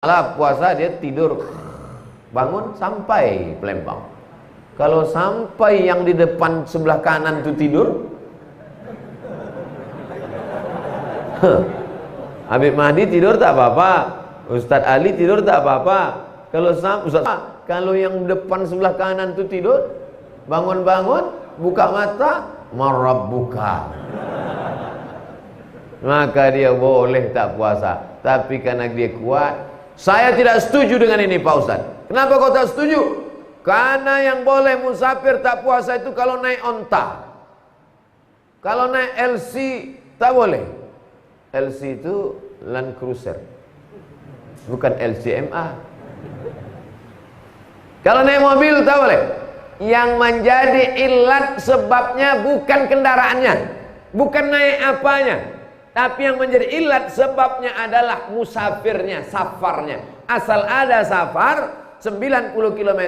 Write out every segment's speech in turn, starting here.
Malah puasa dia tidur, bangun sampai Palembang. Kalau sampai yang di depan sebelah kanan itu tidur, Habib Mahdi tidur tak apa-apa, Ustadz Ali tidur tak apa-apa. Kalau yang depan sebelah kanan itu tidur, bangun-bangun, buka mata, marabbuka, maka dia boleh tak puasa. Tapi karena dia kuat, saya tidak setuju dengan ini Pak Ustadz. Kenapa kau tak setuju? Karena yang boleh musafir tak puasa itu kalau naik onta. Kalau naik LC tak boleh. LC itu Land Cruiser, bukan LCMA. Kalau naik mobil tak boleh. Yang menjadi ilat sebabnya bukan kendaraannya, bukan naik apanya, tapi yang menjadi ilat sebabnya adalah musafirnya, safarnya. Asal ada safar 90 km,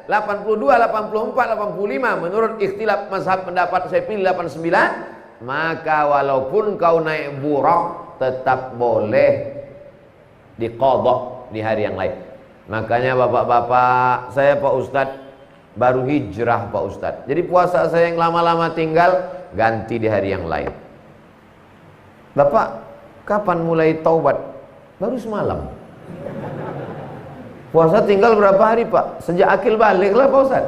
82, 84, 85 menurut ikhtilaf mazhab pendapat saya pilih 89, maka walaupun kau naik buraq tetap boleh diqadha di hari yang lain. Makanya bapak-bapak, saya Pak Ustadz baru hijrah Pak Ustadz. Jadi puasa saya yang lama-lama tinggal ganti di hari yang lain. Bapak, kapan mulai taubat? Baru semalam. Puasa tinggal berapa hari Pak? Sejak akil balik lah Pak Ustaz.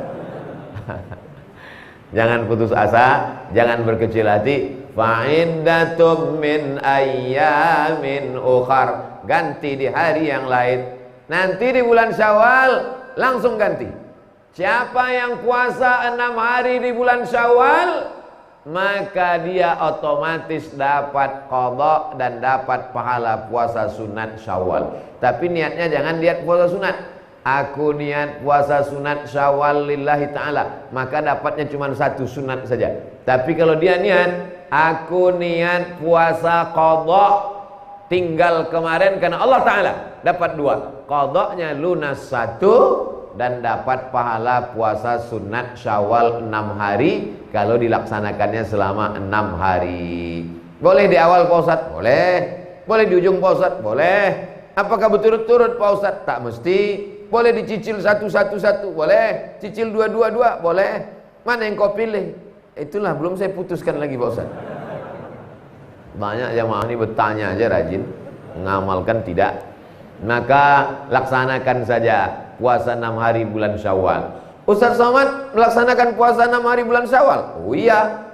Jangan putus asa, jangan berkecil hati. Fa'iddatum min ayyamin ukhar. Ganti di hari yang lain. Nanti di bulan Syawal langsung ganti. Siapa yang puasa 6 hari di bulan Syawal, maka dia otomatis dapat qadha dan dapat pahala puasa sunat Syawal. Tapi niatnya jangan lihat puasa sunat. Aku niat puasa sunat Syawal lillahi ta'ala, maka dapatnya cuma 1 sunat saja. Tapi kalau dia niat, aku niat puasa qadha tinggal kemarin karena Allah Ta'ala, dapat 2. Qadhanya lunas 1 dan dapat pahala puasa sunat Syawal 6 hari kalau dilaksanakannya selama 6 hari. Boleh di awal Pak Ustadz? Boleh. Boleh di ujung Pak Ustadz? Boleh. Apakah berturut-turut Pak Ustadz? Tak mesti. Boleh dicicil 1-1-1? Boleh. Cicil 2-2-2? Boleh. Mana yang kau pilih? Itulah belum saya putuskan lagi Pak Ustadz. Banyak jamaah ini bertanya aja rajin, mengamalkan tidak. Maka laksanakan saja puasa 6 hari bulan Syawal. Ustaz Somad melaksanakan puasa 6 hari bulan Syawal. Oh iya,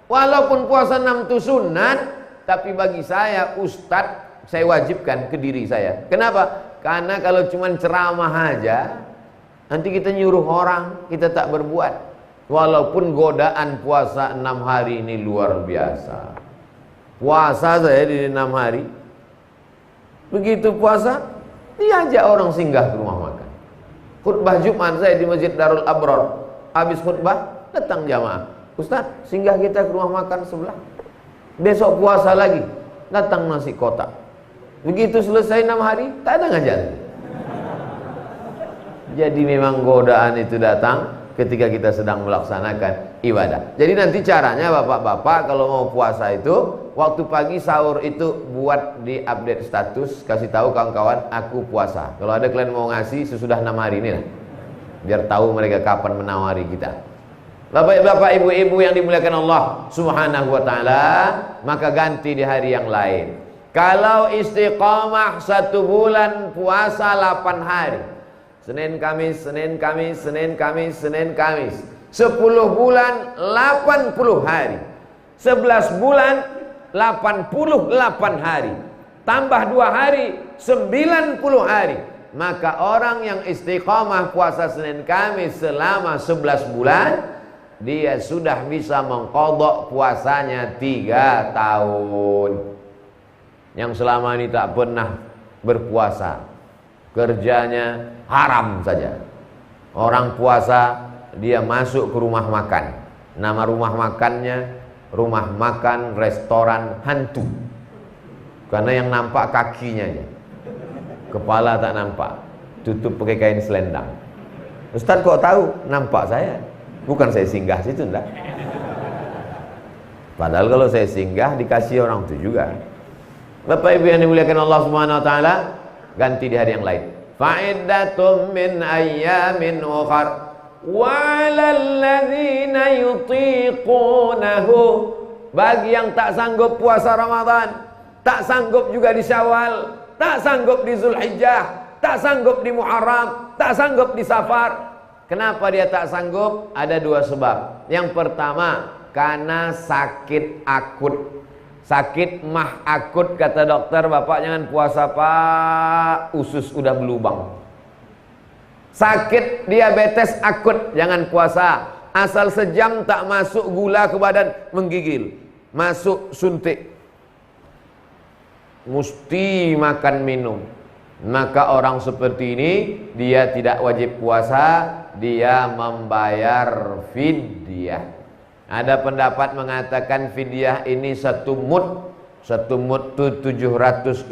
walaupun puasa 6 itu sunat, tapi bagi saya Ustaz, saya wajibkan ke diri saya. Kenapa? Karena kalau cuma ceramah aja, nanti kita nyuruh orang, kita tak berbuat. Walaupun godaan puasa 6 hari ini luar biasa. Puasa saya di 6 hari, begitu puasa, diajak orang singgah ke rumah makan. Khutbah Jumat saya di Masjid Darul Abrar, habis khutbah datang jamaah, Ustaz singgah kita ke rumah makan sebelah. Besok puasa lagi, datang nasi kotak. Begitu selesai 6 hari, tak ada ngajak. Jadi memang godaan itu datang ketika kita sedang melaksanakan ibadah. Jadi nanti caranya bapak-bapak kalau mau puasa itu, waktu pagi sahur itu buat di update status, kasih tahu kawan-kawan aku puasa. Kalau ada kalian mau ngasih sesudah 6 hari ini lah, biar tahu mereka kapan menawari kita. Bapak-bapak, ibu-ibu yang dimuliakan Allah Subhanahu wa ta'ala, maka ganti di hari yang lain. Kalau istiqamah 1 bulan puasa 8 hari, Senin Kamis, Senin Kamis, Senin Kamis, Senin Kamis, 10 bulan 80 hari, 11 bulan 88 hari, tambah 2 hari 90 hari. Maka orang yang istiqamah puasa Senin Kamis selama 11 bulan, dia sudah bisa mengqadha puasanya 3 tahun. Yang selama ini tak pernah berpuasa, kerjanya haram saja. Orang puasa, dia masuk ke rumah makan, nama rumah makannya rumah makan restoran hantu, karena yang nampak kakinya aja, kepala tak nampak, tutup pakai kain selendang. Ustaz kok tahu? Nampak saya, bukan saya singgah situ enggak. Padahal kalau saya singgah dikasih orang itu juga. Bapak Ibu yang dimuliakan Allah Subhanahu wa taala, ganti di hari yang lain. Fa'iddatum min ayyamin ukhar wa 'alal ladzina yutiqunahu, bagi yang tak sanggup puasa Ramadan, tak sanggup juga di Syawal, tak sanggup di Zulhijjah, tak sanggup di Muharram, tak sanggup di Safar. Kenapa dia tak sanggup? Ada dua sebab. Yang pertama, karena sakit akut. Sakit mah akut, kata dokter, bapak jangan puasa pak, usus udah berlubang. Sakit diabetes akut, jangan puasa. Asal sejam tak masuk gula ke badan, menggigil. Masuk suntik, mesti makan minum. Maka orang seperti ini, dia tidak wajib puasa, dia membayar fidyah. Ada pendapat mengatakan fidyah ini satu mud itu 750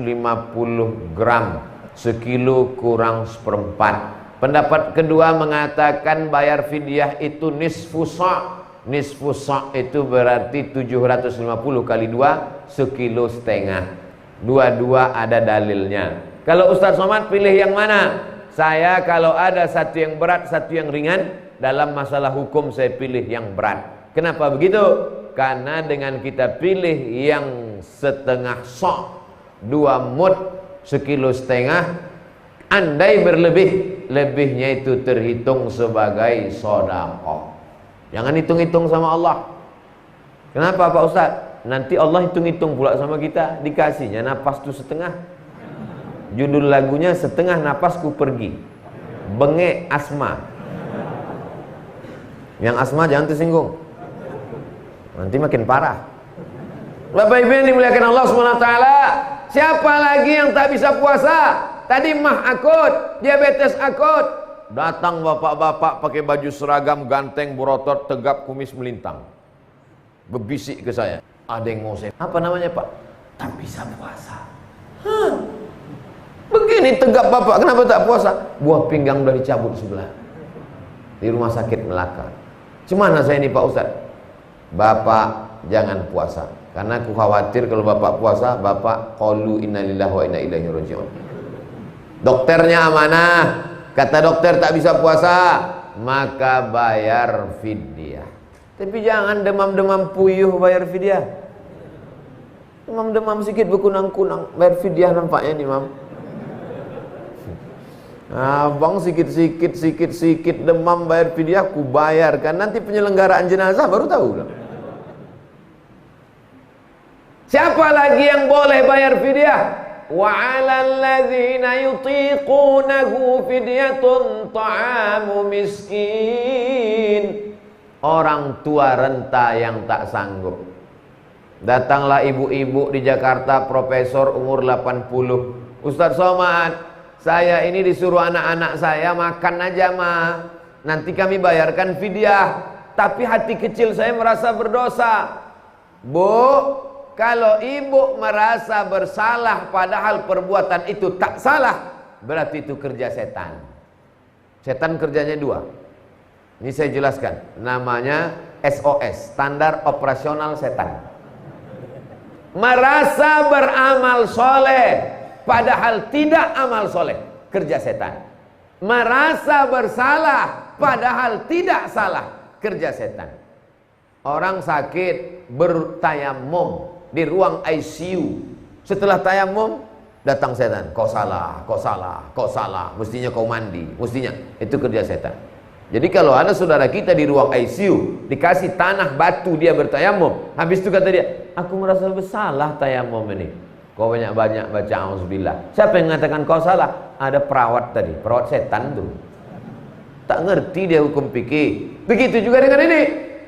gram, sekilo kurang seperempat. Pendapat kedua mengatakan bayar fidyah itu nisfu sa'. Nisfu sa' itu berarti 750 kali 2, sekilo setengah. Dua-dua ada dalilnya. Kalau Ustaz Somad pilih yang mana? Saya kalau ada satu yang berat, satu yang ringan, dalam masalah hukum saya pilih yang berat. Kenapa begitu? Karena dengan kita pilih yang setengah sok, 2 mud, sekilo setengah, andai berlebih, lebihnya itu terhitung sebagai sedekah. Jangan hitung-hitung sama Allah. Kenapa Pak Ustaz? Nanti Allah hitung-hitung pula sama kita. Dikasihnya napas tu setengah. Judul lagunya setengah napasku pergi, bengek asma. Yang asma jangan tersinggung, nanti makin parah. Bapak Ibu yang dimuliakan Allah SWT, siapa lagi yang tak bisa puasa? Tadi mah akut, diabetes akut. Datang bapak-bapak pakai baju seragam, ganteng, berotot, tegap, kumis melintang, berbisik ke saya, ada yang mau saya, apa namanya Pak? Tak bisa puasa. Begini tegap bapak, kenapa tak puasa? Buah pinggang udah dicabut sebelah, di rumah sakit Melaka. Cemana saya ini Pak Ustaz? Bapak jangan puasa, karena aku khawatir kalau bapak puasa, bapak qalu innalillahi wa inna ilaihi raji'un. Dokternya amanah, kata dokter tak bisa puasa, maka bayar fidyah. Tapi jangan demam-demam puyuh bayar fidyah. Demam-demam sedikit berkunang-kunang bayar fidyah, nampaknya nih mam. Abang sikit demam bayar fidyah, ku bayarkan. Nanti penyelenggaraan jenazah baru tahu. Siapa lagi yang boleh bayar fidyah? Wa 'alal ladzina yutiqunahu fidyatun ta'amu miskin. Orang tua renta yang tak sanggup. Datanglah ibu-ibu di Jakarta, profesor umur 80. Ustaz Somad, saya ini disuruh anak-anak saya makan aja mah, nanti kami bayarkan fidyah, tapi hati kecil saya merasa berdosa. Bu, kalau ibu merasa bersalah padahal perbuatan itu tak salah, berarti itu kerja setan. Setan kerjanya dua. Ini saya jelaskan, namanya SOS, standar operasional setan. Merasa beramal soleh padahal tidak amal soleh, kerja setan. Merasa bersalah padahal tidak salah, kerja setan. Orang sakit bertayamum di ruang ICU, setelah tayamum datang setan, kau salah, kau salah, kau salah, mestinya kau mandi, mestinya. Itu kerja setan. Jadi kalau ada saudara kita di ruang ICU, dikasih tanah batu, dia bertayamum, habis itu kata dia, aku merasa bersalah tayamum ini. Kau banyak-banyak baca auzubillah. Siapa yang mengatakan kau salah? Ada perawat tadi, perawat setan tuh. Tak ngerti dia hukum fikih. Begitu juga dengan ini.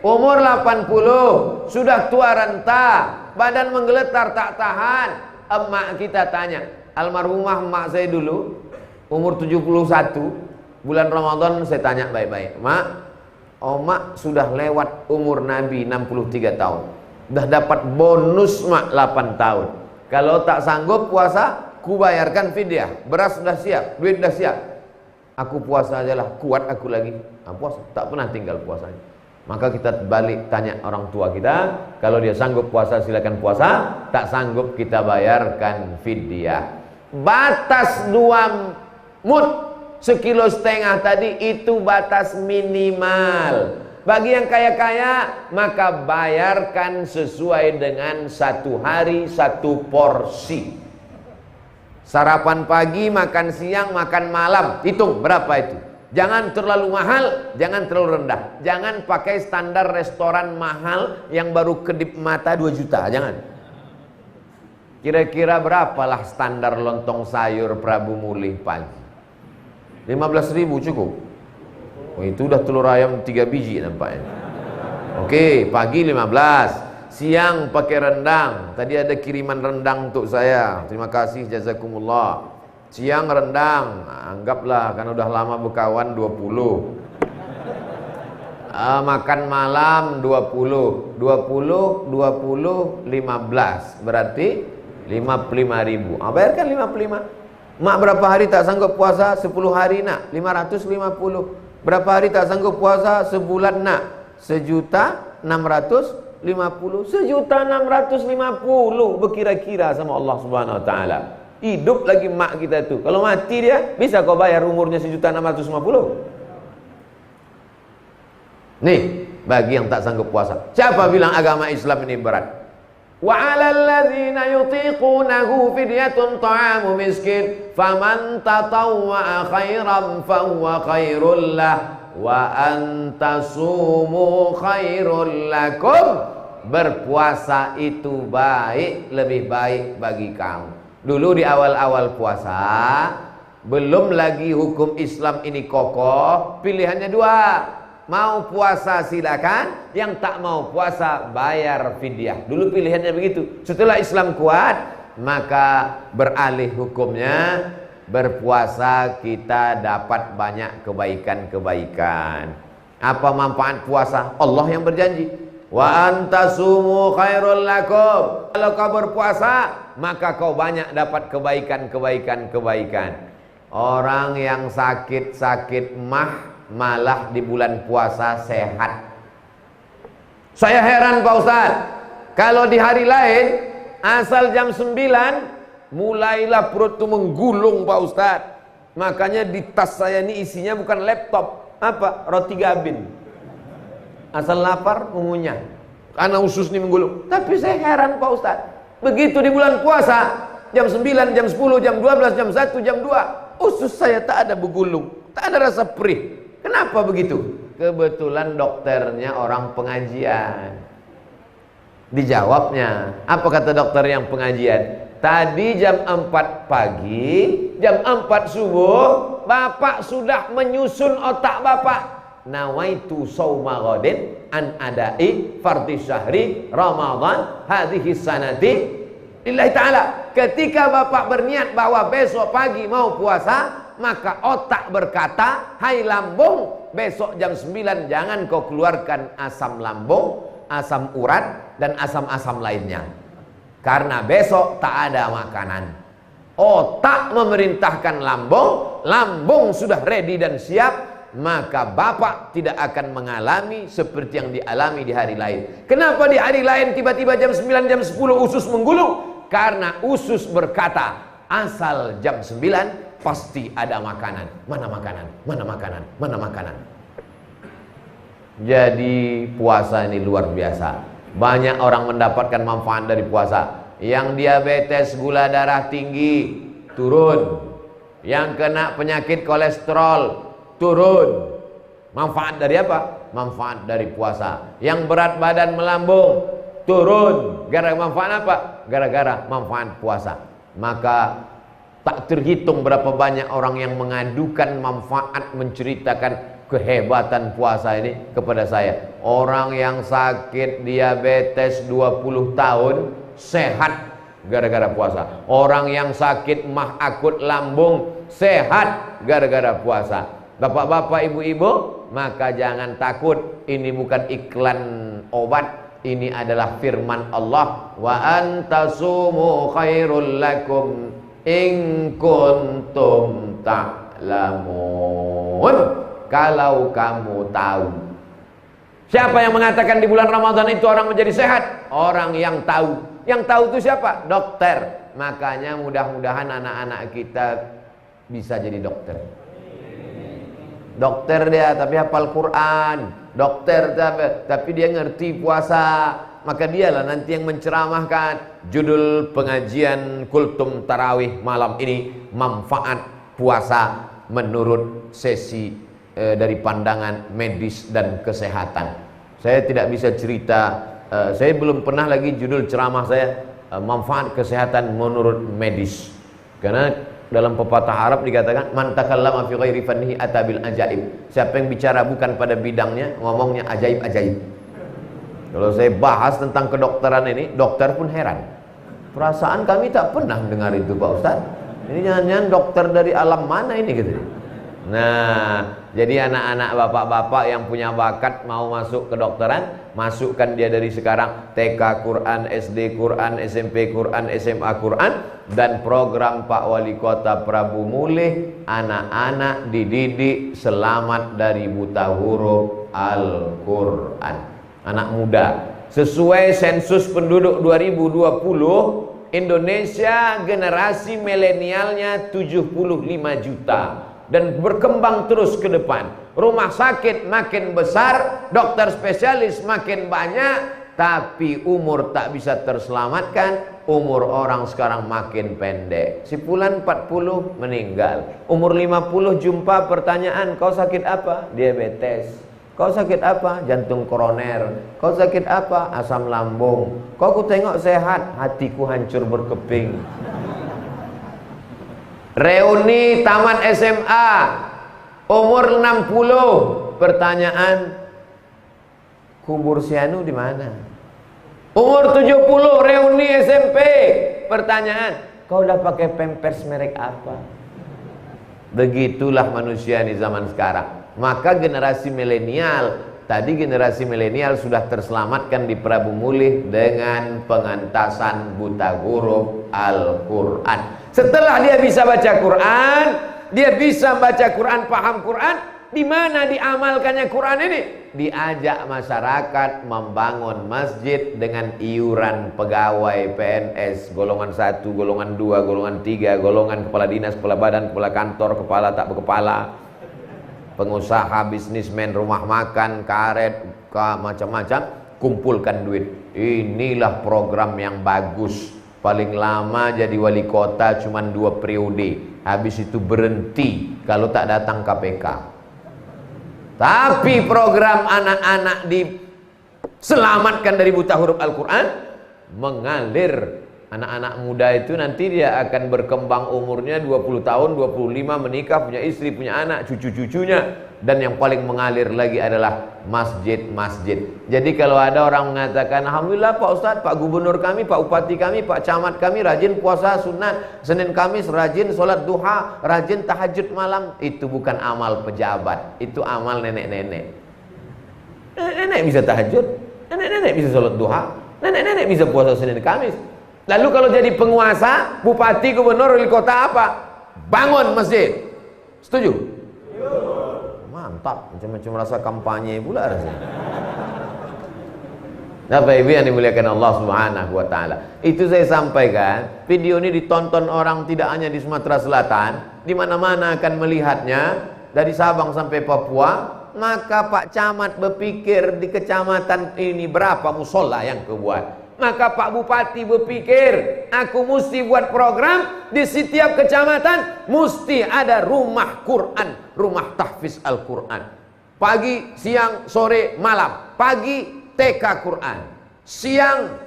Umur 80, sudah tua renta, badan menggeletar tak tahan. Emak kita tanya, almarhumah emak saya dulu, umur 71, bulan Ramadan saya tanya baik-baik, "Mak, Mak sudah lewat umur Nabi 63 tahun. Sudah dapat bonus mak 8 tahun. Kalau tak sanggup puasa, ku bayarkan fidyah. Beras sudah siap, duit sudah siap. Aku puasa aja lah, kuat aku lagi." Puasa, tak pernah tinggal puasanya. Maka kita balik tanya orang tua kita, kalau dia sanggup puasa silakan puasa, tak sanggup kita bayarkan fidyah. batas 2 mud 1,5 kilo tadi itu batas minimal. Bagi yang kaya-kaya maka bayarkan sesuai dengan 1 hari 1 porsi. Sarapan pagi, makan siang, makan malam, hitung berapa itu. Jangan terlalu mahal, jangan terlalu rendah. Jangan pakai standar restoran mahal yang baru kedip mata 2 juta, jangan. Kira-kira berapalah standar lontong sayur Prabu Mulih pagi? 15.000 cukup? Oh, itu udah telur ayam 3 biji nampaknya. Oke, pagi 15. Siang pakai rendang. Tadi ada kiriman rendang untuk saya. Terima kasih, jazakumullah. Siang rendang, anggaplah karena udah lama berkawan 20. Makan malam 20. 20, 15. Berarti 55.000. Bayarkan 55. Mak berapa hari tak sanggup puasa? 10 hari nak, 550. Berapa hari tak sanggup puasa? Sebulan nak, 1.650. 1.650 berkira-kira sama Allah Subhanahu wa taala. Hidup lagi mak kita tuh. Kalau mati dia, bisa kau bayar umurnya 1.650? Nih, bagi yang tak sanggup puasa. Siapa bilang agama Islam ini berat? Wa 'alal ladzina yutiqunahu fidyatun ta'amu miskin faman tatawwa'a khairan fahuwa khairul lah wa antasumu khairul lakum. Berpuasa itu baik, lebih baik bagi kamu. Dulu di awal-awal puasa, belum lagi hukum Islam ini kokoh, pilihannya 2. Mau puasa silakan, yang tak mau puasa bayar fidyah. Dulu pilihannya begitu. Setelah Islam kuat, maka beralih hukumnya, berpuasa kita dapat banyak kebaikan-kebaikan. Apa manfaat puasa? Allah yang berjanji, wa antasumu khairul lakum. Kalau kau berpuasa, maka kau banyak dapat kebaikan-kebaikan. Orang yang sakit-sakit malah di bulan puasa sehat. Saya heran Pak Ustadz, kalau di hari lain asal jam 9 mulailah perut itu menggulung Pak Ustadz. Makanya di tas saya ini isinya bukan laptop, apa? Roti gabin. Asal lapar mengunyah karena usus ini menggulung. Tapi saya heran Pak Ustadz, begitu di bulan puasa jam 9, jam 10, jam 12, jam 1, jam 2 usus saya tak ada bergulung, tak ada rasa perih. Kenapa begitu? Kebetulan dokternya orang pengajian. Dijawabnya, apa kata dokter yang pengajian? Tadi jam 4 pagi, jam 4 subuh, Bapak sudah menyusun otak Bapak. Nawaitu sauma ghadin an adai fardhi syahri Ramadan hadhihi sanati lillahi ta'ala. Ketika Bapak berniat bahwa besok pagi mau puasa, maka otak berkata, hai lambung, besok jam 9 jangan kau keluarkan asam lambung, asam urat, dan asam-asam lainnya. Karena besok tak ada makanan. Otak memerintahkan lambung, lambung sudah ready dan siap, maka Bapak tidak akan mengalami seperti yang dialami di hari lain. Kenapa di hari lain tiba-tiba jam 9, jam 10 usus menggulung? Karena usus berkata, asal jam 9 pasti ada makanan. Mana makanan? Mana makanan? Mana makanan? Jadi puasa ini luar biasa. Banyak orang mendapatkan manfaat dari puasa. Yang diabetes, gula darah tinggi, turun. Yang kena penyakit kolesterol, turun. Manfaat dari apa? Manfaat dari puasa. Yang berat badan melambung, turun. Gara-gara manfaat apa? Gara-gara manfaat puasa. Maka tak terhitung berapa banyak orang yang mengadukan manfaat, menceritakan kehebatan puasa ini kepada saya. Orang yang sakit diabetes 20 tahun sehat gara-gara puasa. Orang yang sakit mah akut lambung sehat gara-gara puasa. Bapak-bapak, ibu-ibu, maka jangan takut. Ini bukan iklan obat. Ini adalah firman Allah. Wa antasumu khairul lakum in kuntum ta'lamun. Kalau kamu tahu. Siapa yang mengatakan di bulan Ramadan itu orang menjadi sehat? Orang yang tahu. Yang tahu itu siapa? Dokter. Makanya mudah-mudahan anak-anak kita bisa jadi dokter. Dokter dia tapi hafal Quran, dokter tapi dia ngerti puasa. Maka dialah nanti yang menceramahkan. Judul pengajian kultum tarawih malam ini, manfaat puasa menurut sesi dari pandangan medis dan kesehatan. Saya tidak bisa cerita, saya belum pernah lagi judul ceramah saya manfaat kesehatan menurut medis. Karena dalam pepatah Arab dikatakan man takallama fi ghairi fannihi atabil ajaib. Siapa yang bicara bukan pada bidangnya, ngomongnya ajaib-ajaib. Kalau saya bahas tentang kedokteran ini, dokter pun heran. Perasaan kami tak pernah dengar itu, Pak Ustaz. Ini jangan-jangan dokter dari alam mana ini gitu. Nah, jadi anak-anak bapak-bapak yang punya bakat mau masuk kedokteran, masukkan dia dari sekarang TK Quran, SD Quran, SMP Quran, SMA Quran, dan program Pak Wali Kota Prabu Mulih, anak-anak dididik selamat dari buta huruf Al-Quran. Anak muda. Sesuai sensus penduduk 2020, Indonesia generasi milenialnya 75 juta. Dan berkembang terus ke depan. Rumah sakit makin besar, dokter spesialis makin banyak, tapi umur tak bisa terselamatkan. Umur orang sekarang makin pendek. Si fulan 40 meninggal. Umur 50 jumpa pertanyaan, kau sakit apa? Diabetes. Kau sakit apa? Jantung koroner. Kau sakit apa? Asam lambung. Kau ku tengok sehat, hatiku hancur berkeping. Reuni taman SMA, umur 60, pertanyaan, kubur si Anu di mana? Umur 70, reuni SMP, pertanyaan, kau udah pakai pampers merek apa? Begitulah manusia di zaman sekarang. Maka generasi milenial, tadi generasi milenial sudah terselamatkan di Prabu Mulih dengan pengentasan buta huruf Al-Quran. Setelah dia bisa baca Quran, dia bisa baca Quran, paham Quran, di mana diamalkannya Quran ini? Diajak masyarakat membangun masjid dengan iuran pegawai PNS golongan 1, golongan 2, golongan 3, golongan kepala dinas, kepala badan, kepala kantor, kepala tak berkepala, pengusaha, bisnismen, rumah makan, karet, macam-macam, kumpulkan duit. Inilah program yang bagus. Paling lama jadi wali kota cuma 2 periode. Habis itu berhenti kalau tak datang KPK. Tapi program anak-anak diselamatkan dari buta huruf Al-Quran mengalir. Anak-anak muda itu nanti dia akan berkembang umurnya 20 tahun, 25, menikah, punya istri, punya anak, cucu-cucunya. Dan yang paling mengalir lagi adalah masjid-masjid. Jadi kalau ada orang mengatakan, alhamdulillah Pak Ustadz, Pak Gubernur kami, Pak Upati kami, Pak Camat kami rajin puasa sunat, Senin Kamis rajin sholat duha, rajin tahajud malam. Itu bukan amal pejabat, itu amal nenek-nenek. Nenek-nenek bisa tahajud, nenek-nenek bisa sholat duha, nenek-nenek bisa puasa Senin Kamis. Lalu kalau jadi penguasa, bupati, gubernur, wali kota apa? Bangun masjid. Setuju? Mantap, macam-macam rasa kampanye pula rasanya. Bapak Ibu yang dimuliakan Allah Subhanahu wa taala. Itu saya sampaikan, video ini ditonton orang tidak hanya di Sumatera Selatan, di mana-mana akan melihatnya, dari Sabang sampai Papua. Maka Pak Camat berpikir di kecamatan ini berapa musola yang kebuat. Maka Pak Bupati berpikir, aku mesti buat program di setiap kecamatan mesti ada rumah Quran, rumah tahfiz Al-Quran. Pagi, siang, sore, malam. Pagi TK Quran, siang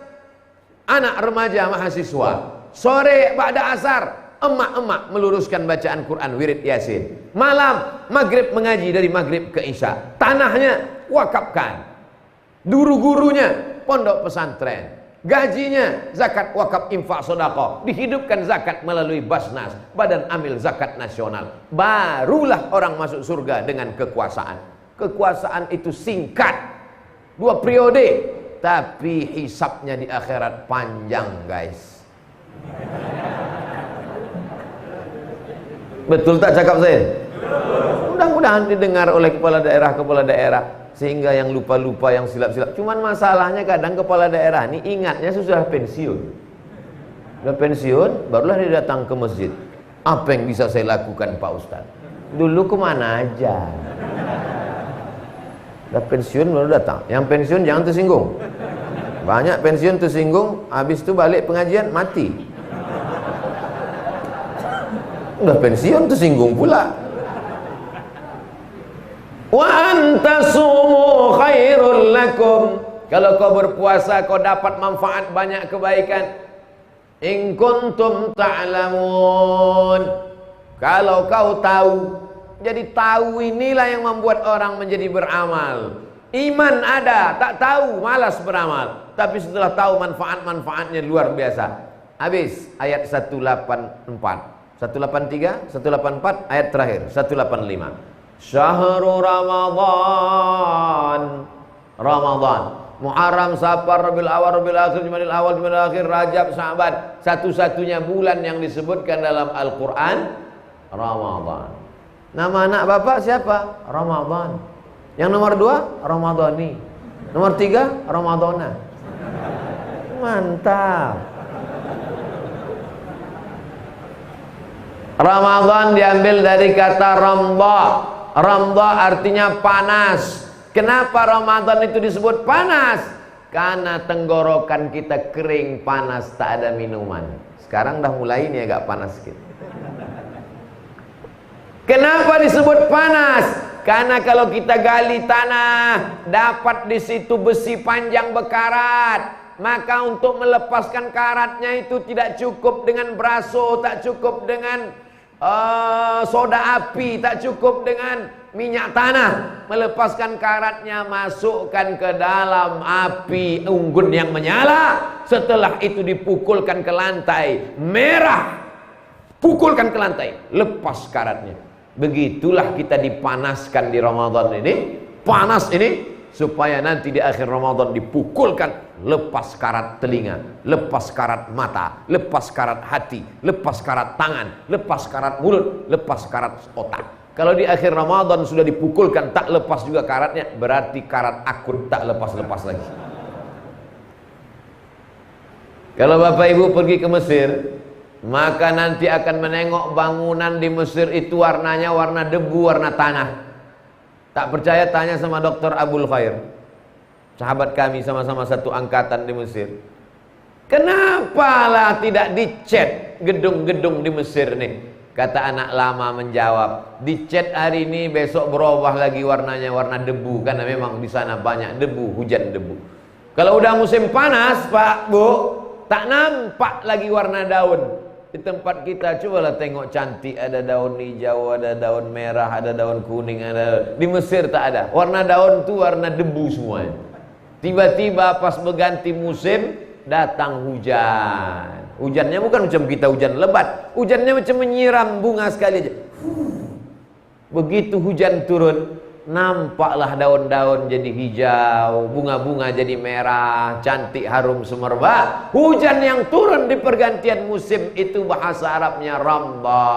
anak remaja mahasiswa, sore ba'da asar emak-emak meluruskan bacaan Quran wirid Yasin, malam maghrib mengaji dari maghrib ke isya. Tanahnya wakafkan, guru-gurunya pondok pesantren, gajinya zakat wakaf infak sedekah, dihidupkan zakat melalui Basnas, Badan Amil Zakat Nasional. Barulah orang masuk surga dengan kekuasaan. Kekuasaan itu singkat, 2 periode, tapi hisapnya di akhirat panjang, guys. Betul tak cakap saya? Mudah-mudahan didengar oleh kepala daerah, sehingga yang lupa-lupa, yang silap-silap. Cuman masalahnya kadang kepala daerah ini ingatnya sudah pensiun. Udah pensiun, barulah dia datang ke masjid. Apa yang bisa saya lakukan Pak Ustaz? Dulu kemana aja? Udah pensiun baru datang. Yang pensiun jangan tersinggung. Banyak pensiun tersinggung, habis itu balik pengajian mati. Udah pensiun tersinggung pula. Wa antasumu khairul lakum. Kalau kau berpuasa kau dapat manfaat banyak kebaikan. In kuntum ta'lamun. Kalau kau tahu. Jadi tahu inilah yang membuat orang menjadi beramal. Iman ada, tak tahu malas beramal. Tapi setelah tahu manfaat-manfaatnya luar biasa. Habis ayat 184, 183, 184 ayat terakhir 185. Syahrul Ramadan. Ramadan, Muharram, Safar, Rabiul Awal, Rabiul Akhir, Jumadil Awal, Jumadil Akhir, Rajab, Sya'ban. Satu-satunya bulan yang disebutkan dalam Al-Qur'an Ramadan. Nama anak bapak siapa? Ramadan. Yang nomor 2 Ramadhani. Nomor 3 Ramadhana. Mantap. Ramadan diambil dari kata ramdha. Ramdha artinya panas. Kenapa Ramadan itu disebut panas? Karena tenggorokan kita kering, panas, tak ada minuman. Sekarang dah mulai ini agak panas gitu. Kenapa disebut panas? Karena kalau kita gali tanah, dapat di situ besi panjang berkarat. Maka untuk melepaskan karatnya itu tidak cukup dengan braso, tak cukup dengan soda api, tak cukup dengan minyak tanah. Melepaskan karatnya, masukkan ke dalam api unggun yang menyala. Setelah itu dipukulkan ke lantai, merah. Pukulkan ke lantai, lepas karatnya. Begitulah kita dipanaskan di Ramadan ini. Panas ini supaya nanti di akhir Ramadan dipukulkan, lepas karat telinga, lepas karat mata, lepas karat hati, lepas karat tangan, lepas karat mulut, lepas karat otak. Kalau di akhir Ramadan sudah dipukulkan tak lepas juga karatnya, berarti karat akut tak lepas-lepas lagi. Kalau Bapak Ibu pergi ke Mesir, maka nanti akan menengok bangunan di Mesir itu warnanya warna debu, warna tanah. Tak percaya tanya sama Dr. Abul Khair, sahabat kami sama-sama satu angkatan di Mesir. Kenapalah tidak dicat gedung-gedung di Mesir nih? Kata anak lama menjawab, dicat hari ini besok berubah lagi warnanya warna debu, karena memang di sana banyak debu, hujan debu. Kalau udah musim panas Pak Bu, tak nampak lagi warna daun. Di tempat kita cobalah tengok cantik, ada daun hijau, ada daun merah, ada daun kuning, ada. Di Mesir tak ada. Warna daun itu warna debu semuanya. Tiba-tiba pas berganti musim datang hujan. Hujannya bukan macam kita hujan lebat, hujannya macam menyiram bunga sekali aja. Begitu hujan turun, nampaklah daun-daun jadi hijau, bunga-bunga jadi merah, cantik harum semerbak. Hujan yang turun di pergantian musim itu bahasa Arabnya Ramdha.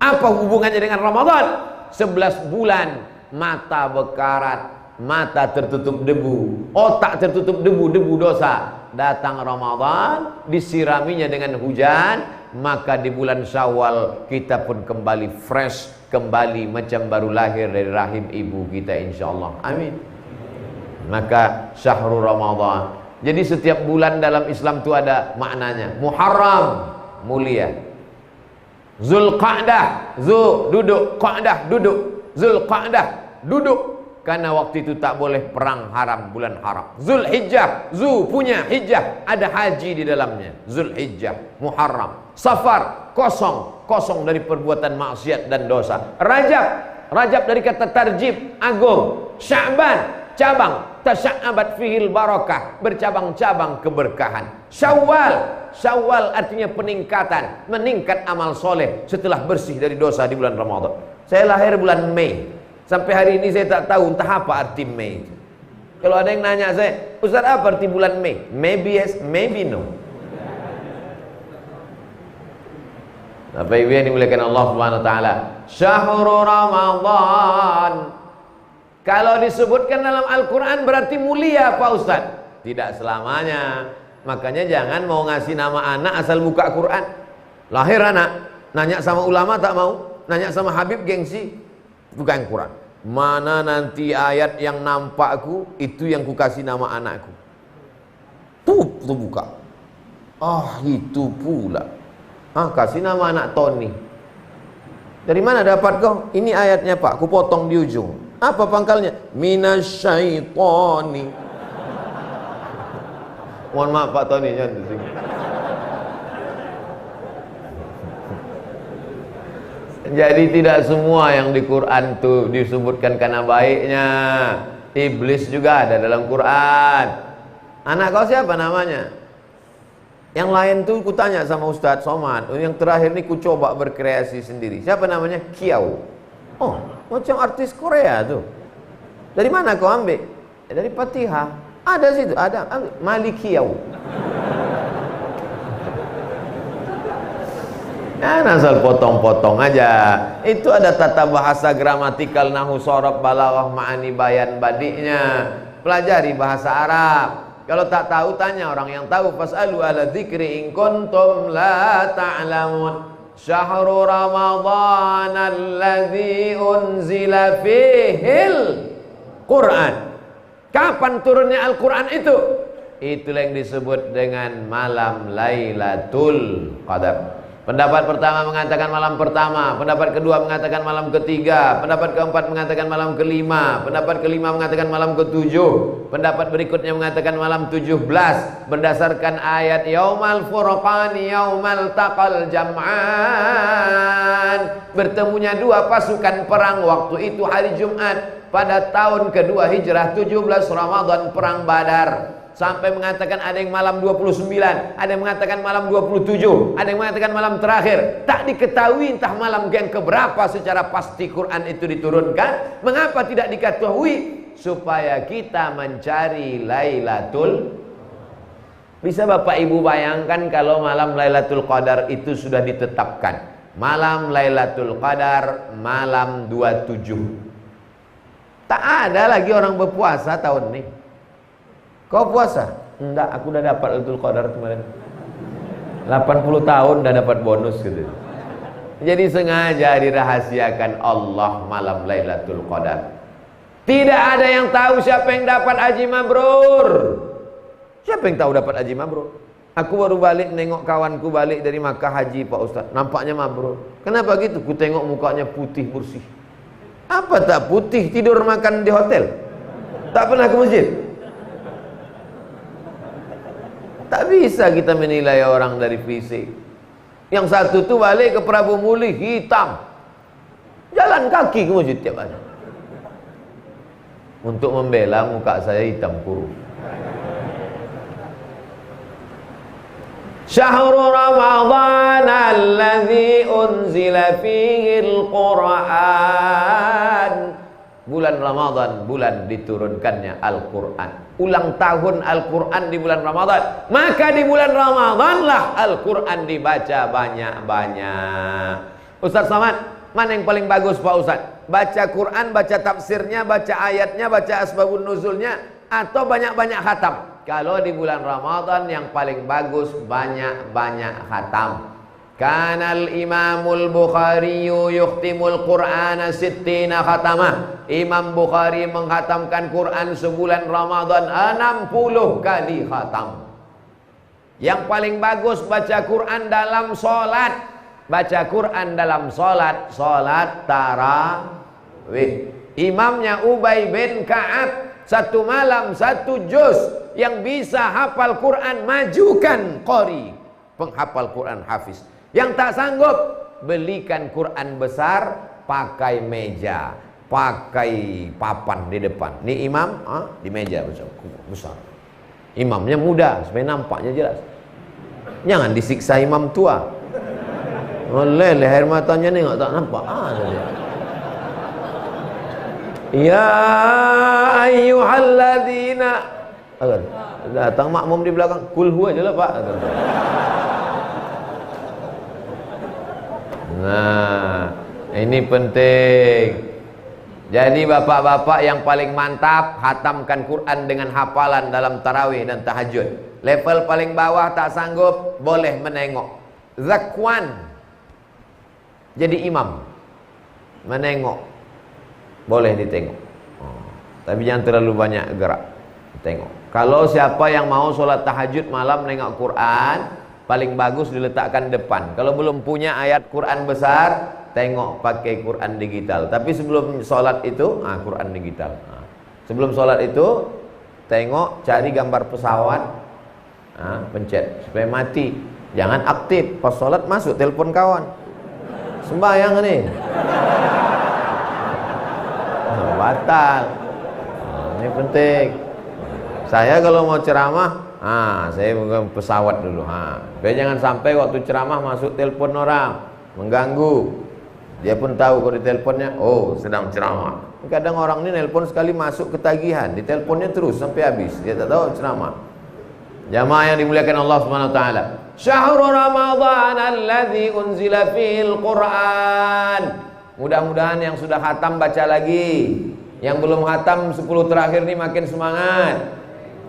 Apa hubungannya dengan Ramadan? 11 bulan mata berkarat, mata tertutup debu, otak tertutup debu, debu dosa. Datang Ramadan, disiraminya dengan hujan, maka di bulan Syawal kita pun kembali fresh, kembali macam baru lahir dari rahim ibu kita, insyaallah. Amin. Maka syahrul Ramadan. Jadi setiap bulan dalam Islam itu ada maknanya. Muharram mulia, Zulqa'dah, duduk, Qa'dah duduk, Zulqa'dah duduk, karena waktu itu tak boleh perang haram, bulan haram. Zulhijjah, punya hijjah, ada haji di dalamnya. Zulhijjah, Muharram. Safar, kosong dari perbuatan maksiat dan dosa. Rajab dari kata tarjib, agung. Sya'ban, cabang, tasya'abat fihil barakah, bercabang-cabang keberkahan. Syawal artinya peningkatan, meningkat amal soleh setelah bersih dari dosa di bulan Ramadan. Saya lahir bulan Mei. Sampai hari ini saya tak tahu entah apa arti Mei. Kalau ada yang nanya saya, Ustaz apa arti bulan Mei? Maybe yes, maybe no. Bapak Ibu yang dimuliakan Allah Subhanahu wa taala, Syahrul Ramadan. Kalau disebutkan dalam Al-Qur'an berarti mulia Pak Ustaz. Tidak selamanya. Makanya jangan mau ngasih nama anak asal buka Quran. Lahir anak, nanya sama ulama tak mau, nanya sama Habib gengsi, bukan Quran. Mana nanti ayat yang nampakku, itu yang ku kasih nama anakku. Tuh buka. Ah, itu pula. Ah, kasih nama anak Tony. Dari mana dapat kau? Ini ayatnya Pak, ku potong di ujung. Apa pangkalnya? Minasyaitoni. Mohon maaf Pak Tony, jangan di sini. Jadi tidak semua yang di Quran tuh disebutkan karena baiknya. Iblis juga ada dalam Quran. Anak kau siapa namanya? Yang lain tuh kutanya sama Ustadz Somad. Yang terakhir ini ku coba berkreasi sendiri. Siapa namanya? Kiau. Oh, macam artis Korea tuh. Dari mana kau ambil? Dari Fatihah. Ada situ, ada. Ambil. Mali Kiau. Ya, asal potong-potong aja. Itu ada tata bahasa gramatikal, nahu, sorob, balaghah, ma'ani, bayan, badi'nya. Pelajari bahasa Arab. Kalau tak tahu tanya orang yang tahu. Fas'alu ala dzikri in kuntum la ta'lamun. Syahrul Ramadhan alladzi unzila fihil Quran. Kapan turunnya Al-Quran itu? Itulah yang disebut dengan malam Lailatul Qadar. Pendapat pertama mengatakan malam pertama, pendapat kedua mengatakan malam ketiga, pendapat keempat mengatakan malam kelima, pendapat kelima mengatakan malam ketujuh, pendapat berikutnya mengatakan malam 17 berdasarkan ayat Yaumal Furqani Yaumal Taqal Jam'an. Bertemunya dua pasukan perang waktu itu hari Jumat pada tahun kedua Hijrah 17 Ramadan perang Badar. Sampai mengatakan ada yang malam 29, ada yang mengatakan malam 27, ada yang mengatakan malam terakhir. Tak diketahui entah malam yang keberapa secara pasti Quran itu diturunkan. Mengapa tidak diketahui? Supaya kita mencari Lailatul. Bisa Bapak Ibu bayangkan kalau malam Lailatul Qadar itu sudah ditetapkan. Malam Lailatul Qadar malam 27. Tak ada lagi orang berpuasa tahun ini. Kau puasa? Enggak, aku udah dapat Lailatul Qadar kemarin. 80 tahun udah dapat bonus gitu. Jadi sengaja dirahasiakan Allah malam Lailatul Qadar. Tidak ada yang tahu siapa yang dapat haji mabrur. Siapa yang tahu dapat haji mabrur? Aku baru balik nengok kawanku balik dari Makkah haji Pak Ustaz. Nampaknya mabrur. Kenapa gitu? Ku tengok mukanya putih bersih. Apa tak putih tidur makan di hotel? Tak pernah ke masjid? Tak bisa kita menilai orang dari fisik. Yang satu tuh balik ke Prabu Muli hitam, jalan kaki ke masjid tiap hari. Untuk membela muka saya hitam kurus. Syahrul Ramadhan alladzi unzila fihil Qur'an. Bulan Ramadan, bulan diturunkannya Al-Quran. Ulang tahun Al-Quran di bulan Ramadan. Maka di bulan Ramadanlah Al-Quran dibaca banyak-banyak. Ustaz Somad, mana yang paling bagus Pak Ustaz? Baca Quran, baca tafsirnya, baca ayatnya, baca asbabun nuzulnya, atau banyak-banyak khatam? Kalau di bulan Ramadan yang paling bagus banyak-banyak khatam. Kanal Imamul Bukhari yukhtimul Qur'ana sittina khatamah. Imam Bukhari menghatamkan Quran sebulan Ramadan 60 kali khatam. Yang paling bagus baca Quran dalam solat. Baca Quran dalam solat. Solat tarawih. Imamnya Ubay bin Ka'ab. Satu malam satu juz. Yang bisa hafal Quran majukan qari, penghafal Quran hafiz. Yang tak sanggup, belikan Quran besar, pakai meja, pakai papan di depan. Ini imam di meja besar. Imamnya muda supaya nampaknya jelas. Jangan disiksa imam tua. Oleh leher matanya nih nggak tak nampak. Ya ayyuhalladzina. Datang makmum di belakang, kul huwa aja lah Pak. Nah, ini penting. Jadi bapak-bapak yang paling mantap hatamkan Quran dengan hafalan dalam tarawih dan tahajud. Level paling bawah tak sanggup, boleh menengok. Zakwan, jadi imam, menengok, boleh ditengok. Tapi jangan terlalu banyak gerak, tengok. Kalau siapa yang mau sholat tahajud malam nengok Quran, paling bagus diletakkan depan. Kalau belum punya ayat Quran besar, tengok pakai Quran digital. Tapi sebelum sholat itu, Quran digital. Sebelum sholat itu, tengok, cari gambar pesawat, pencet supaya mati. Jangan aktif. Pas sholat masuk telepon kawan. Sembahyang nih. Batal. Ini penting. Saya kalau mau ceramah, saya pegang pesawat dulu. Biar jangan sampai waktu ceramah masuk telepon orang, mengganggu. Dia pun tahu kalau di teleponnya, oh sedang ceramah. Kadang orang ini nelpon sekali masuk ketagihan, di teleponnya terus sampai habis. Dia tak tahu ceramah. Jamaah yang dimuliakan Allah Subhanahu wa taala. Syahrul Ramadan alladzi unzila fihil Quran. Mudah-mudahan yang sudah khatam baca lagi. Yang belum khatam 10 terakhir ini makin semangat.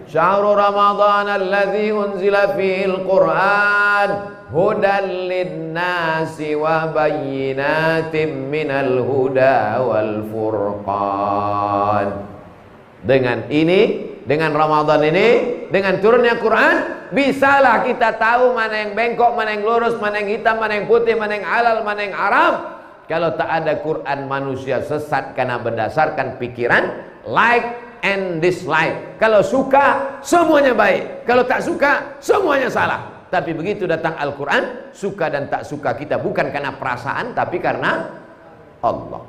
Syahrul Ramadan alladzi unzila fihil Quran hudan linnasi wa bayyinatin minal huda wal furqan. Dengan ini, dengan Ramadan ini, dengan turunnya Quran, bisalah kita tahu mana yang bengkok, mana yang lurus, mana yang hitam, mana yang putih, mana yang halal, mana yang haram. Kalau tak ada Quran, manusia sesat karena berdasarkan pikiran like and dislike. Kalau suka, semuanya baik. Kalau tak suka, semuanya salah. Tapi begitu datang Al-Quran, suka dan tak suka kita bukan karena perasaan, tapi karena Allah.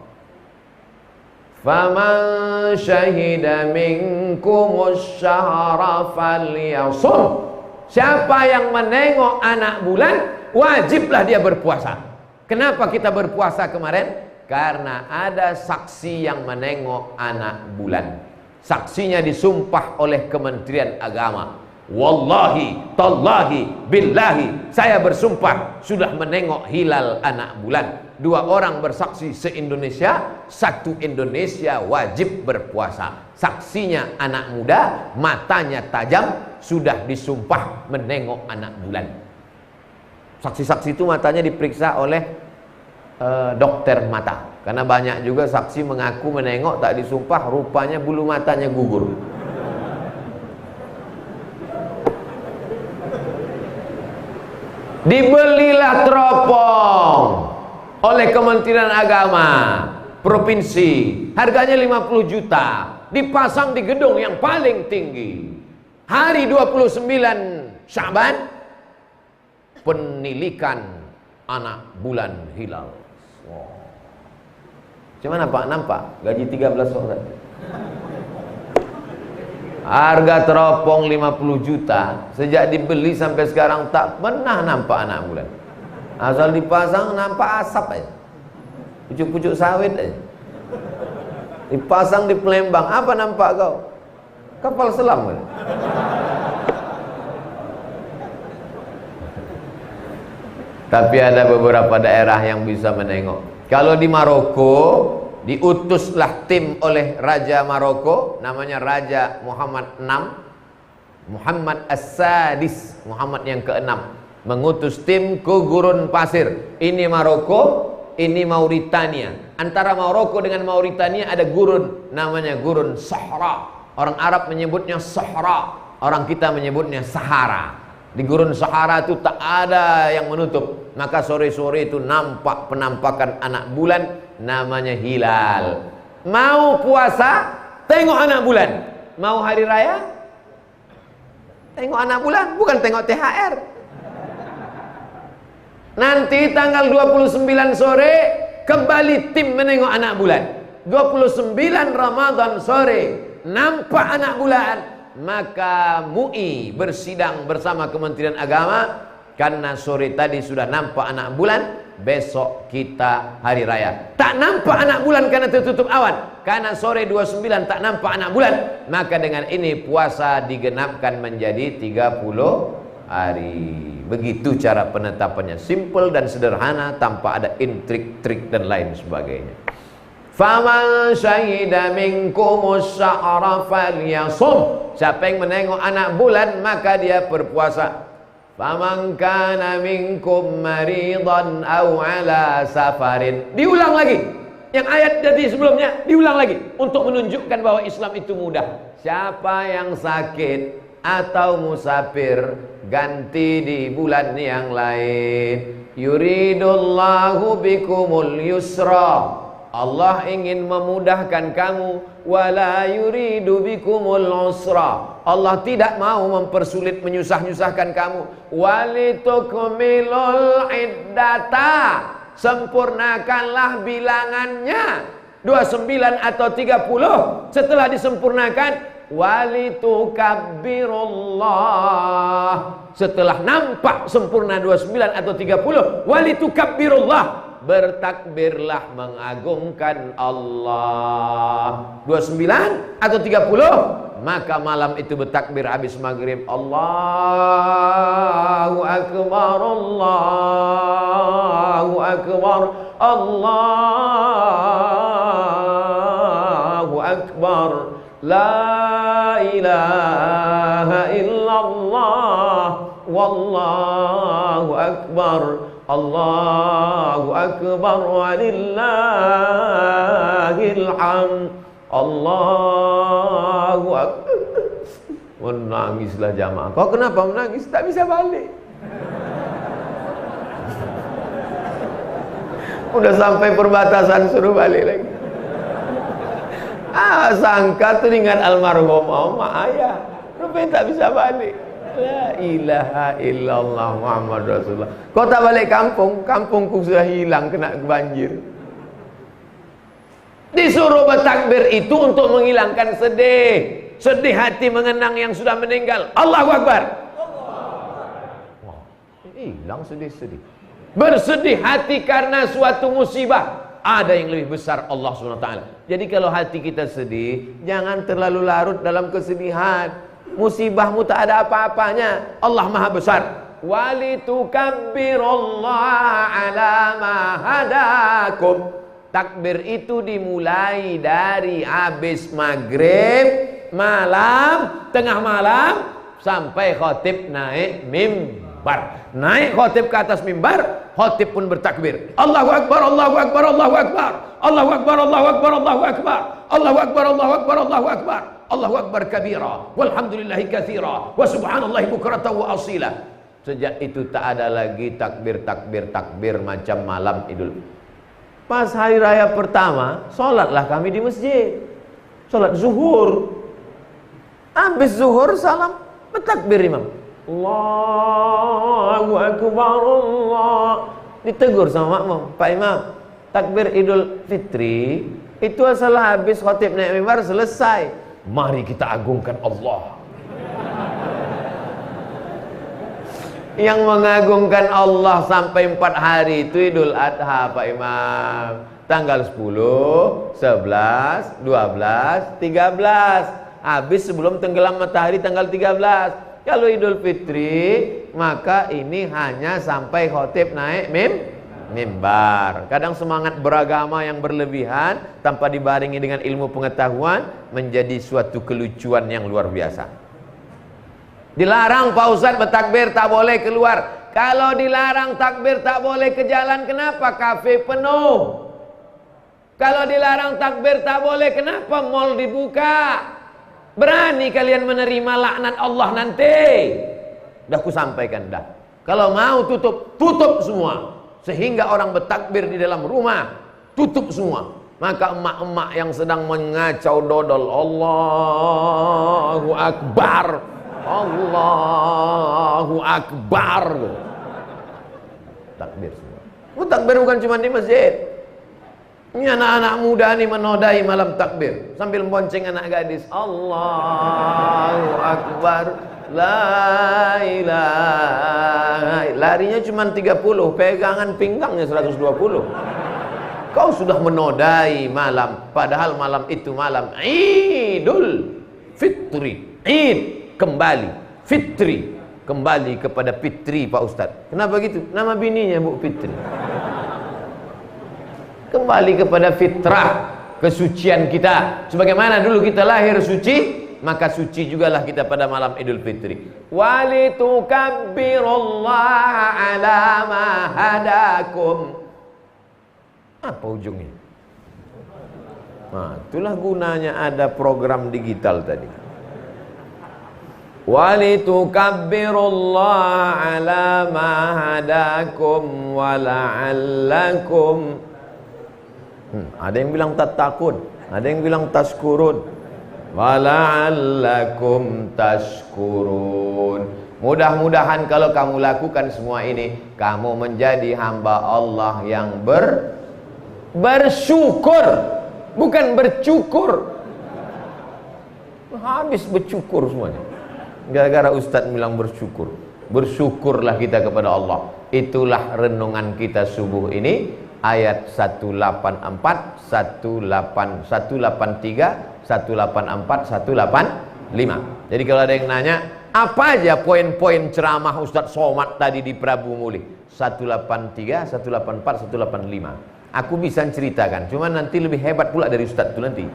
Faman syahida minkumus syahra falyasum. Siapa yang menengok anak bulan, wajiblah dia berpuasa. Kenapa kita berpuasa kemarin? Karena ada saksi yang menengok anak bulan. Saksinya disumpah oleh Kementerian Agama. Wallahi, tallahi, billahi, saya bersumpah sudah menengok hilal anak bulan. 2 orang bersaksi se-Indonesia, 1 Indonesia wajib berpuasa. Saksinya anak muda, matanya tajam, sudah disumpah menengok anak bulan. Saksi-saksi itu matanya diperiksa oleh dokter mata. Karena banyak juga saksi mengaku menengok, tak disumpah, rupanya bulu matanya gugur. Dibelilah teropong oleh Kementerian Agama provinsi, harganya 50 juta, dipasang di gedung yang paling tinggi. Hari 29 Sya'ban, penilikan anak bulan hilal. Wow. Cuman nampak gaji 13 orang. Harga teropong 50 juta. Sejak dibeli sampai sekarang tak pernah nampak anak bulan. Asal dipasang nampak asap aja, pucuk-pucuk sawit aja. Dipasang di Palembang, apa nampak kau? Kapal selam kan? Tapi ada beberapa daerah yang bisa menengok. Kalau di Maroko, diutuslah tim oleh Raja Maroko, namanya Raja Muhammad VI, Muhammad As-Sadis, Muhammad yang ke-6, mengutus tim ke gurun pasir. Ini Maroko, ini Mauritania. Antara Maroko dengan Mauritania ada gurun, namanya gurun Sahara. Orang Arab menyebutnya Sahara, orang kita menyebutnya Sahara. Di gurun Sahara itu tak ada yang menutup. Maka sore-sore itu nampak penampakan anak bulan, namanya hilal. Mau puasa, tengok anak bulan. Mau hari raya, tengok anak bulan, bukan tengok THR. Nanti tanggal 29 sore kembali tim menengok anak bulan. 29 Ramadan sore nampak anak bulan, maka MUI bersidang bersama Kementerian Agama. Karena sore tadi sudah nampak anak bulan, besok kita hari raya. Tak nampak anak bulan karena tertutup awan. Karena sore 29 tak nampak anak bulan, maka dengan ini puasa digenapkan menjadi 30 hari. Begitu cara penetapannya, simple dan sederhana, tanpa ada intrik-trik dan lain sebagainya. Faman syahida minkumus syahra falyasum. Siapa yang menengok anak bulan maka dia berpuasa. Faman kana minkum maridan aw ala safarin. Diulang lagi. Yang ayat tadi sebelumnya diulang lagi untuk menunjukkan bahwa Islam itu mudah. Siapa yang sakit atau musafir ganti di bulan yang lain. Yuridullahu bikumul yusra. Allah ingin memudahkan kamu, wala yuridu bikumul usra. Allah tidak mau mempersulit, menyusah-nyusahkan kamu. Walitukmilul iddata. Sempurnakanlah bilangannya 29 atau 30. Setelah disempurnakan, walitukabbirullah. Setelah nampak sempurna 29 atau 30, walitukabbirullah. Bertakbirlah mengagungkan Allah. 29 atau 30, maka malam itu bertakbir habis maghrib. Allahu Akbar, Allahu Akbar, Allahu Akbar. La ilaha illallah, wallahu akbar. Allahu akbar walillahil hamd. Allahu akbar. Menangislah jamaah. Kau kenapa menangis? Tak bisa balik. Udah sampai perbatasan suruh balik lagi. Sangka tu dengan almarhum mak ayah. Rupanya tak bisa balik. La ilaha illallah Muhammad Rasulullah. Kau tak balik kampung, kampungku sudah hilang kena banjir. Disuruh bertakbir itu untuk menghilangkan sedih. Sedih hati mengenang yang sudah meninggal. Allahu Akbar. Wah, hilang sedih-sedih. Bersedih hati karena suatu musibah. Ada yang lebih besar, Allah SWT. Jadi kalau hati kita sedih, jangan terlalu larut dalam kesedihan. Musibahmu tak ada apa-apanya. Allah Maha Besar. Walitukabbirullaha ala ma hadakum. Takbir itu dimulai dari habis maghrib, malam, tengah malam, sampai khatib naik mimbar. Naik khatib ke atas mimbar, khatib pun bertakbir. Allahu Akbar, Allahu Akbar, Allahu Akbar. Allahu Akbar, Allahu Akbar, Allahu Akbar. Allahu Akbar, Allahu Akbar, Allahu Akbar. Allahu Akbar kabira, walhamdulillahi katsira, wa subhanallahi bukratan wa asila. Sejak itu tak ada lagi takbir macam malam Idul. Pas hari raya pertama, sholatlah kami di masjid. Sholat zuhur. Habis zuhur salam, bertakbir imam. Allahu Akbar, Allah. Ditegur sama makmum, Pak Imam, takbir Idul Fitri itu asal habis khatib naik mimbar selesai. Mari kita agungkan Allah. Yang mengagungkan Allah sampai 4 hari itu Idul Adha, Pak Imam. Tanggal 10, 11, 12, 13. Habis sebelum tenggelam matahari tanggal 13. Kalau Idul Fitri, maka ini hanya sampai khatib naik mimbar. Kadang semangat beragama yang berlebihan tanpa dibarengi dengan ilmu pengetahuan menjadi suatu kelucuan yang luar biasa. Dilarang Pak Ustadz bertakbir, tak boleh keluar. Kalau dilarang takbir tak boleh ke jalan, kenapa kafe penuh? Kalau dilarang takbir tak boleh, kenapa mall dibuka? Berani kalian menerima laknat Allah nanti? Dah ku sampaikan dah. Kalau mau tutup semua. Sehingga orang bertakbir di dalam rumah, tutup semua. Maka emak-emak yang sedang mengacau dodol, Allahu Akbar, Allahu Akbar, takbir semua. Takbir bukan cuma di masjid. Ini anak-anak muda nih menodai malam takbir sambil bonceng anak gadis. Allahu Akbar, la ilaha. Larinya cuma 30, pegangan pinggangnya 120. Kau sudah menodai malam, padahal malam itu malam Idul Fitri. Id kembali, Fitri kembali kepada Fitri, Pak Ustadz. Kenapa gitu? Nama bininya Bu Fitri. Kembali kepada fitrah. kesucian kita. Sebagaimana dulu kita lahir suci, maka suci jugalah kita pada malam Idul Fitri. Walitukabbirullaha ala ma hadakum. Apa ujungnya? Nah, itulah gunanya ada program digital tadi. Walitukabbirullaha ala ma hadakum wa la'allakum. Ada yang bilang tatakun, ada yang bilang taskurun. Wala'allakum tashkurun. Mudah-mudahan kalau kamu lakukan semua ini, kamu menjadi hamba Allah yang bersyukur, bukan bercukur. Habis bercukur semuanya gara-gara Ustadz bilang bersyukur. Bersyukurlah kita kepada Allah. Itulah renungan kita subuh ini, ayat 184, 183, 184, 185. Jadi kalau ada yang nanya, apa aja poin-poin ceramah Ustadz Somad tadi di Prabu Muli? 183, 184, 185. Aku bisa ceritakan, cuma nanti lebih hebat pula dari Ustadz itu nanti.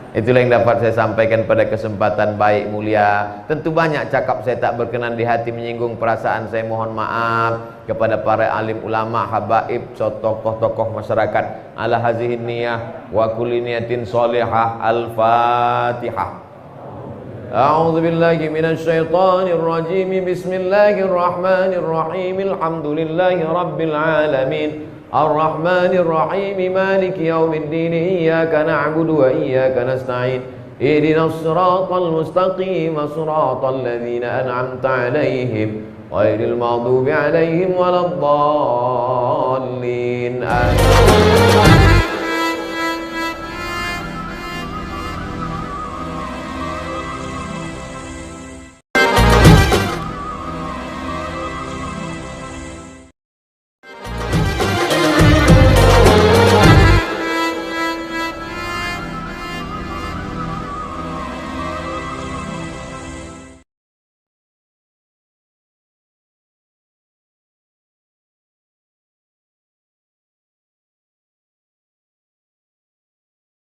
Itulah yang dapat saya sampaikan pada kesempatan baik mulia. Tentu banyak cakap saya tak berkenan di hati, menyinggung perasaan saya, mohon maaf kepada para alim ulama, habaib, tokoh-tokoh masyarakat. Ala hazihin niyah wa kulli niyatin sholihah. Al-Fatihah. A'udzu billahi minasyaitonir rajim. Bismillahirrahmanirrahim. Alhamdulillahi rabbil alamin. الرحمن الرحيم مالك يوم الدين إياك نعبد وإياك نستعين اهدنا الصراط المستقيم صراط الذين أنعمت عليهم غير المغضوب عليهم ولا الضالين آمين.